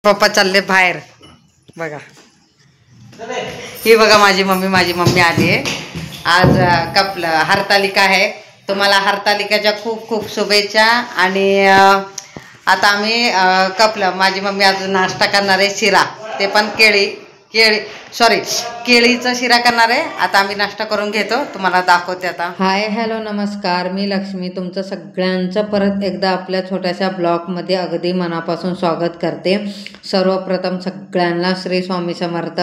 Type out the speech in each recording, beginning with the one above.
पप्पा चालले बाहेर बघा. ही बघा माझी मम्मी आली आहे आज. कपलं हरतालिका आहे. तुम्हाला हरतालिकाच्या खूप खूप शुभेच्छा. आणि आता आम्ही कपलं माझी मम्मी आज नाश्ता करणार आहे शिरा, ते पण केळीचा शिरा करणार आहे. आता आम्ही नाश्ता करून घेतो, तुम्हाला दाखवते आता. हाय हॅलो नमस्कार, मी लक्ष्मी तुमचं सगळ्यांचं परत एकदा आपल्या छोट्याशा ब्लॉगमध्ये अगदी मनापासून स्वागत करते. सर्वप्रथम सगळ्यांना श्री स्वामी समर्थ.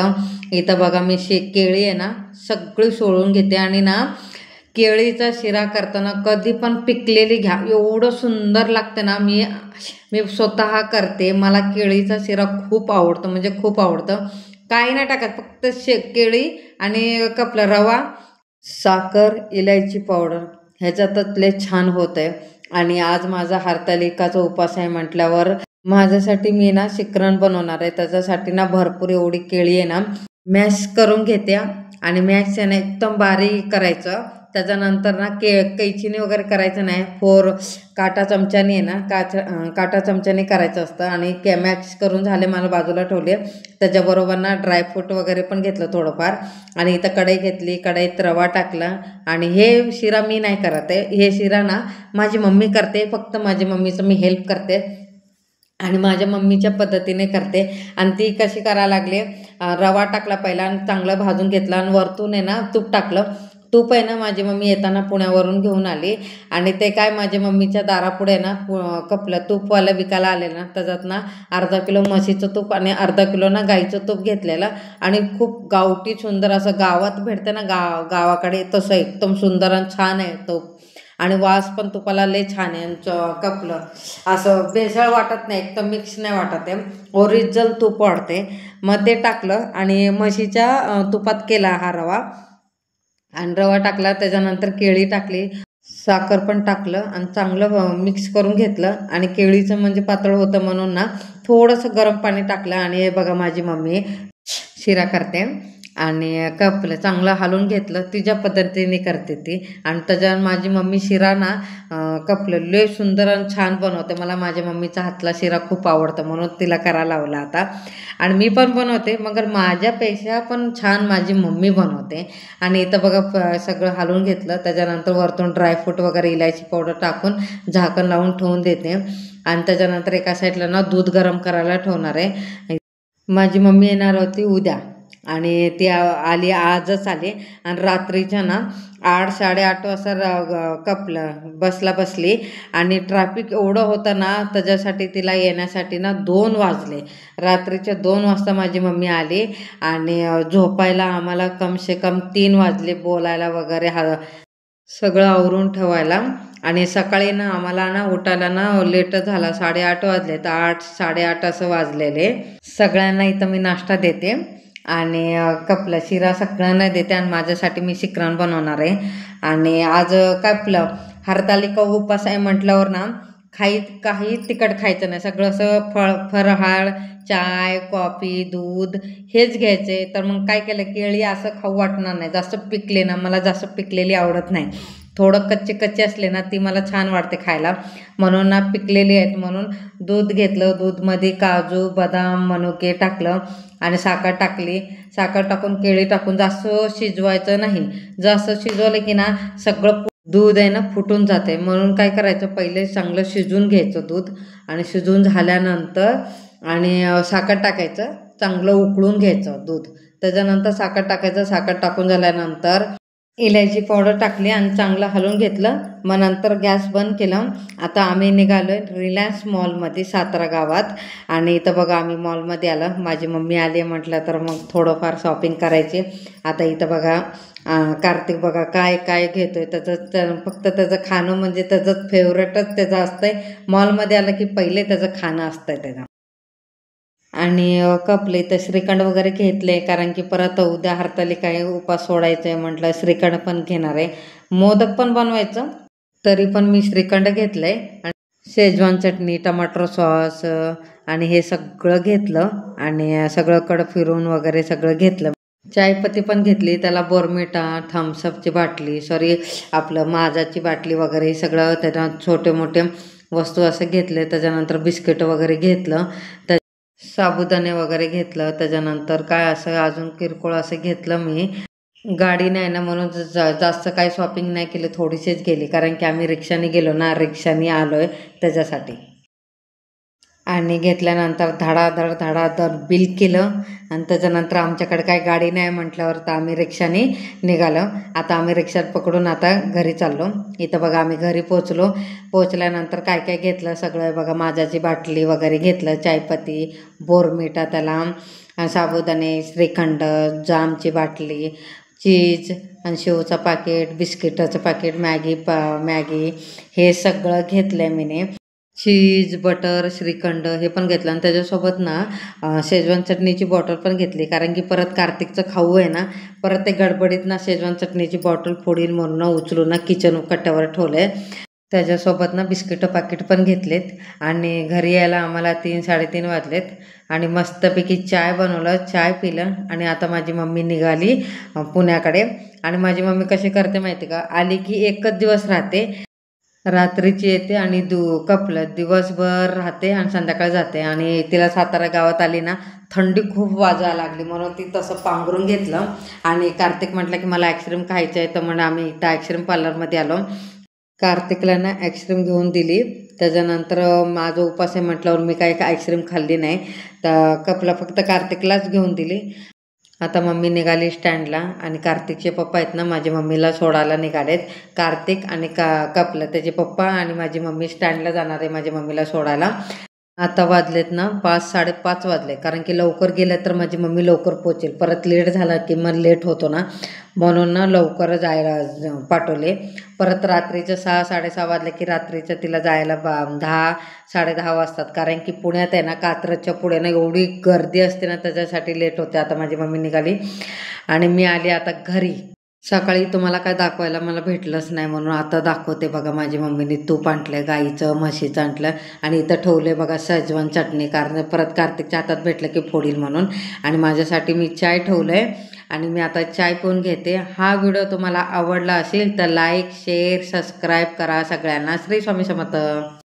इथं बघा मी केळी आहे ना सगळी सोडून घेते आणि ना केळीचा शिरा करताना कधी पण पिकलेली घ्या, एवढं सुंदर लागते ना. मी स्वतः करते, मला केळीचा शिरा खूप आवडतो, म्हणजे खूप आवडतं. काही नाही टाकत, फक्त केळी आणि कपला रवा, साखर, इलायची पावडर ह्याच्यातच लय छान होत आहे. आणि आज माझा हरतालिकाचा उपास आहे म्हटल्यावर माझ्यासाठी मी ना शिकरण बनवणार आहे. त्याच्यासाठी ना भरपूर एवढी केळी आहे ना मॅश करून घेते आणि मॅश आहे ना एकदम बारीक करायचं. त्याच्यानंतर ना कैचीने वगैरे करायचं नाही, काटा चमच्याने आहे ना काटा चमच्याने करायचं असतं. आणि मॅश करून झाले, मला बाजूला ठेवले. त्याच्याबरोबर ना ड्रायफ्रूट वगैरे पण घेतलं थोडंफार. आणि इथं कढई घेतली, कढईत रवा टाकला. आणि हे शिरा मी नाही करत आहे, हे शिरा ना माझी मम्मी करते, फक्त माझी मम्मीचं मी हेल्प करते आणि माझ्या मम्मीच्या पद्धतीने करते. आणि ती कशी करायला लागली, रवा टाकला पहिला आणि चांगलं भाजून घेतला आणि वरतून आहे ना तूप टाकलं. तूप आहे ना माझी मम्मी येताना पुण्यावरून घेऊन आली आणि ते काय माझ्या मम्मीच्या दारापुढे ना कपलं तूपवाला विकायला आले ना, त्याच्यात ना अर्धा किलो म्हशीचं तूप आणि अर्धा किलो ना गाईचं तूप घेतलेलं. आणि खूप गावठी सुंदर असं गावात भेटतं ना गावाकडे तसं एकदम सुंदर आणि छान आहे तूप. आणि वास पण तुपाला लय छान आहे. कपलं असं भेसळ वाटत नाही, एकदम मिक्स नाही वाटत आहे, ओरिजिनल तूप वाटते. मग ते टाकलं आणि म्हशीच्या तुपात केला हा रवा. आणि रवा टाकला, त्याच्यानंतर केळी टाकली, साखर पण टाकलं आणि चांगलं मिक्स करून घेतलं. आणि केळीचं म्हणजे पातळ होतं म्हणून ना थोडंसं गरम पाणी टाकलं. आणि हे बघा माझी मम्मी शिरा करते आणि कपलं चांगलं हलवून घेतलं, तिच्या पद्धतीने करते ती. आणि त्याच्यावर माझी मम्मी शिरा ना कपलं लय सुंदर आणि छान बनवते. मला माझ्या मम्मीचा हातला शिरा खूप आवडतं म्हणून तिला करायला लावला आता. आणि मी पण बनवते, मगर माझ्यापेक्षा पण छान माझी मम्मी बनवते. आणि इथं बघा सगळं हलवून घेतलं, त्याच्यानंतर वरतून ड्रायफ्रूट वगैरे इलायची पावडर टाकून झाकण लावून ठेवून देते. आणि त्याच्यानंतर एका साईडला ना दूध गरम करायला ठेवणार आहे. माझी मम्मी येणार होती उद्या आणि ती आली, आजच आली. आणि रात्रीच्या ना 8-8:30 वाजता कपलं बसली. आणि ट्रॅफिक एवढं होतं ना, त्याच्यासाठी तिला येण्यासाठी ना 2 वाजले. रात्रीच्या 2 वाजता माझी मम्मी आली. आणि झोपायला आम्हाला कमसे कम 3 वाजले, बोलायला वगैरे सगळं आवरून ठेवायला. आणि सकाळी ना आम्हाला ना उठायला ना लेट झाला, 8:30 वाजले, तर 8-8:30 असं वाजलेले. सगळ्यांना इथं मी नाश्ता देते आणि कपलं शिरा सगळ्यांना देते. आणि माझ्यासाठी मी शिकरण बनवणार आहे. आणि आज कपलं हरतालिका उपास आहे म्हटल्यावर ना काही तिखट खायचं नाही, सगळं असं फराळ, चाय, कॉफी, दूध हेच घ्यायचे. तर मग काय केलं, केळी असं खाऊ वाटणार नाही, जास्त पिकले ना, मला जास्त पिकलेली आवडत नाही. थोडं कच्चे असले ना ती मला छान वाटते खायला, म्हणून ना पिकलेली आहेत म्हणून दूध घेतलं. दूधमध्ये काजू, बदाम, मनुके टाकलं आणि साखर टाकली. साखर टाकून केळी टाकून जास्त शिजवायचं नाही, जास्त शिजवलं की ना सगळं दूध आहे ना फुटून जाते. म्हणून काय करायचं, पहिले चांगलं शिजून घ्यायचं दूध. आणि शिजून झाल्यानंतर आणि साखर टाकायचं, चांगलं उकळून घ्यायचं दूध. त्याच्यानंतर साखर टाकायचं, साखर टाकून झाल्यानंतर इलायची पावडर टाकली आणि चांगलं हलवून घेतलं. मग नंतर गॅस बंद केलं. आता आम्ही निघालो आहे रिलायन्स मॉलमध्ये, सातारा गावात. आणि इथं बघा आम्ही मॉलमध्ये आलं, माझी मम्मी आली म्हटलं तर मग थोडंफार शॉपिंग करायची. आता इथं बघा कार्तिक बघा काय घेतोय, फक्त त्याचं खाणं म्हणजे त्याचं फेवरेटच त्याचं असतंय. मॉलमध्ये आलं की पहिले त्याचं खाणं असतंय त्याचं. आणि कपले तर श्रीखंड वगैरे घेतले, कारण की परत उद्या हरतालिका आहे, उपास सोडायचं आहे म्हटलं, श्रीखंड पण घेणार आहे. मोदक पण बनवायचं, तरी पण मी श्रीखंड घेतलंय. आणि शेजवान चटणी, टमाटर सॉस आणि हे सगळं घेतलं. आणि सगळं फिरून वगैरे सगळं घेतलं. चायपत्ती पण घेतली, त्याला बोर्मिटा, थम्सअपची बाटली, आपलं माझाची बाटली वगैरे सगळं त्याच्यात छोटे मोठे वस्तू असं घेतले. त्याच्यानंतर बिस्किट वगैरे घेतलं. साबुदाणे वगैरे घेतलं. त्याच्यानंतर काय असं अजून किरकोळ असं घेतलं मी. गाडी नाही ना म्हणून जास्त काही शॉपिंग नाही केली, थोडीशीच गेली, कारण की आम्ही रिक्षाने गेलो ना, रिक्षाने आलोय त्याच्यासाठी. आणि घेतल्यानंतर धडाधड बिल केलं. आणि त्याच्यानंतर आमच्याकडे काही गाडी नाही म्हटल्यावर तर आम्ही रिक्षाने निघालो. आता आम्ही रिक्षा पकडून आता घरी चाललो. इथं बघा आम्ही घरी पोचल्यानंतर काय काय घेतलं सगळं बघा. माझ्याची बाटली वगैरे घेतलं, चायपत्ती, बोरमिटा, त्याला साबुदाणे, श्रीखंड, जामची बाटली, चीज आणि शेवचं पाकिट, बिस्किटाचं पाकिट, मॅगी हे सगळं घेतलं आहे मीने. चीज, बटर, श्रीखंड हे पण घेतलं. आणि त्याच्यासोबत ना शेजवान चटणीची बॉटल पण घेतली, कारण की परत कार्तिकचं खाऊ आहे ना, परत ते गडबडीत ना शेजवान चटणीची बॉटल फोडील म्हणून उचलून ना किचन कट्ट्यावर ठेवले. त्याच्यासोबत ना बिस्किटं पाकिट पण घेतलेत. आणि घरी यायला आम्हाला 3-3:30 वाजलेत. आणि मस्तपैकी चाय बनवलं, चाय पिलं. आणि आता माझी मम्मी निघाली पुण्याकडे. आणि माझी मम्मी कशी करते माहिती का, आली की एकच दिवस राहते, रात्रीची येते आणि दिवसभर राहते आणि संध्याकाळी जाते. आणि तिला सातारा गावात आली ना, थंडी खूप वाजायला लागली म्हणून ती तसं पांघरून घेतलं. आणि कार्तिक म्हटलं की मला आईस्क्रीम खायचं आहे, तर म्हणून आम्ही इथं आईस्क्रीम पार्लरमध्ये आलो. कार्तिकला ना आईस्क्रीम घेऊन दिली. त्याच्यानंतर माझं उपास आहे म्हटल्यावर मी काही आईस्क्रीम खाल्ली नाही, तर कपला फक्त कार्तिकलाच घेऊन दिली. आता मम्मी निघाली स्टँडला. आणि कार्तिकचे पप्पा आहेत ना माझ्या मम्मीला सोडायला निघालेत. कार्तिक आणि कपला त्याचे पप्पा आणि माझी मम्मी स्टँडला जाणार आहे माझ्या मम्मीला सोडायला. आता वाजलेत ना 5-5:30 वाजले, कारण की लवकर गेलं तर माझी मम्मी लवकर पोचेल. परत लेट झाला की मग लेट होतो ना, म्हणून ना लवकर जायला पाठवले. परत रात्रीचं 6-6:30 वाजले की रात्रीचं तिला जायला 10-10:30 वाजतात, कारण की पुण्यात आहे ना कात्रजच्या पुढे ना एवढी गर्दी असते ना, त्याच्यासाठी लेट होते. आता माझी मम्मी निघाली आणि मी आली आता घरी. सकाळी तुम्हाला काय दाखवायला मला भेटलंच नाही, म्हणून आता दाखवते बघा. माझी मम्मीने तूप आणलं, गाईचं, म्हशीचं आणलं. आणि इथं ठेवले बघा शेजवान चटणी, कारण परत कार्तिकच्या हातात भेटलं की फोडील म्हणून. आणि माझ्यासाठी मी चाय ठेवलंय आणि मी आता चाय पिऊन घेते. हा व्हिडिओ तुम्हाला आवडला असेल तर लाईक, शेअर, सबस्क्राईब करा सगळ्यांना. श्री स्वामी समर्थ.